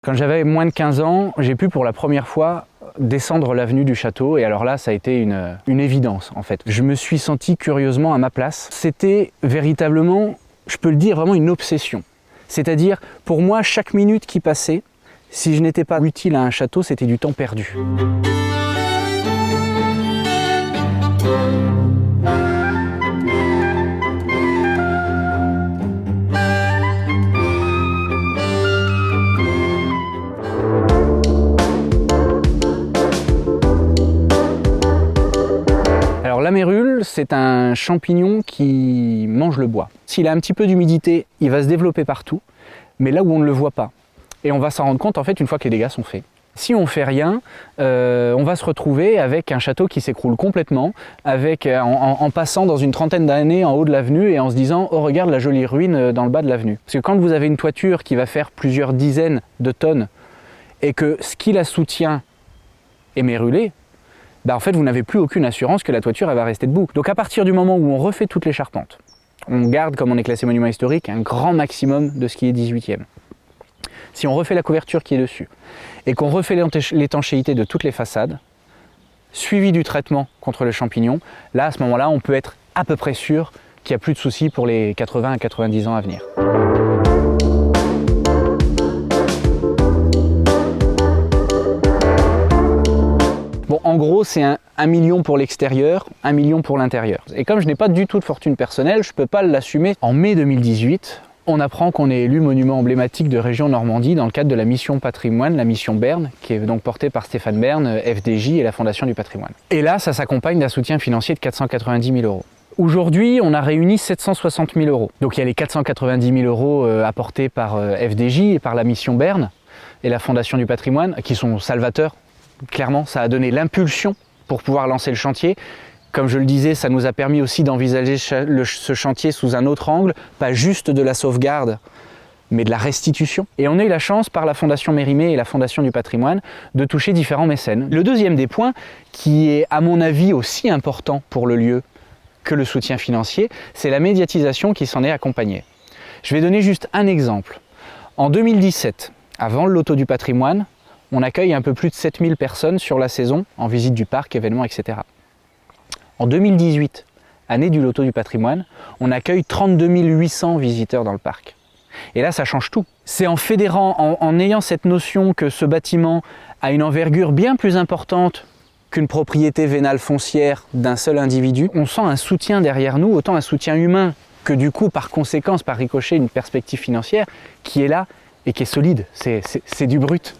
Quand j'avais moins de 15 ans, j'ai pu pour la première fois descendre l'avenue du château et alors là ça a été une évidence en fait. Je me suis senti curieusement à ma place. C'était véritablement, je peux le dire, vraiment une obsession. C'est-à-dire pour moi chaque minute qui passait, si je n'étais pas utile à un château, c'était du temps perdu. Alors la mérule, c'est un champignon qui mange le bois. S'il a un petit peu d'humidité, il va se développer partout, mais là où on ne le voit pas. Et on va s'en rendre compte en fait une fois que les dégâts sont faits. Si on ne fait rien, on va se retrouver avec un château qui s'écroule complètement, en passant dans une trentaine d'années en haut de l'avenue et en se disant « Oh regarde la jolie ruine dans le bas de l'avenue ». Parce que quand vous avez une toiture qui va faire plusieurs dizaines de tonnes et que ce qui la soutient est mérulé, en fait vous n'avez plus aucune assurance que la toiture elle va rester debout. Donc à partir du moment où on refait toutes les charpentes, on garde, comme on est classé monument historique, un grand maximum de ce qui est 18e. Si on refait la couverture qui est dessus et qu'on refait l'étanchéité de toutes les façades, suivi du traitement contre le champignon, là à ce moment-là on peut être à peu près sûr qu'il n'y a plus de soucis pour les 80 à 90 ans à venir. Bon, en gros, c'est 1 million pour l'extérieur, 1 million pour l'intérieur. Et comme je n'ai pas du tout de fortune personnelle, je ne peux pas l'assumer. En mai 2018, on apprend qu'on est élu monument emblématique de région Normandie dans le cadre de la mission patrimoine, la mission Bern, qui est donc portée par Stéphane Bern, FDJ et la Fondation du patrimoine. Et là, ça s'accompagne d'un soutien financier de 490 000 euros. Aujourd'hui, on a réuni 760 000 euros. Donc il y a les 490 000 euros apportés par FDJ et par la mission Bern et la Fondation du patrimoine, qui sont salvateurs. Clairement, ça a donné l'impulsion pour pouvoir lancer le chantier. Comme je le disais, ça nous a permis aussi d'envisager ce chantier sous un autre angle, pas juste de la sauvegarde, mais de la restitution. Et on a eu la chance, par la Fondation Mérimée et la Fondation du patrimoine, de toucher différents mécènes. Le deuxième des points, qui est à mon avis aussi important pour le lieu que le soutien financier, c'est la médiatisation qui s'en est accompagnée. Je vais donner juste un exemple. En 2017, avant le loto du patrimoine, on accueille un peu plus de 7000 personnes sur la saison, en visite du parc, événements, etc. En 2018, année du loto du patrimoine, on accueille 32 800 visiteurs dans le parc. Et là, ça change tout. C'est en fédérant, en ayant cette notion que ce bâtiment a une envergure bien plus importante qu'une propriété vénale foncière d'un seul individu, on sent un soutien derrière nous, autant un soutien humain que du coup, par conséquence, par ricochet, une perspective financière qui est là et qui est solide. C'est du brut.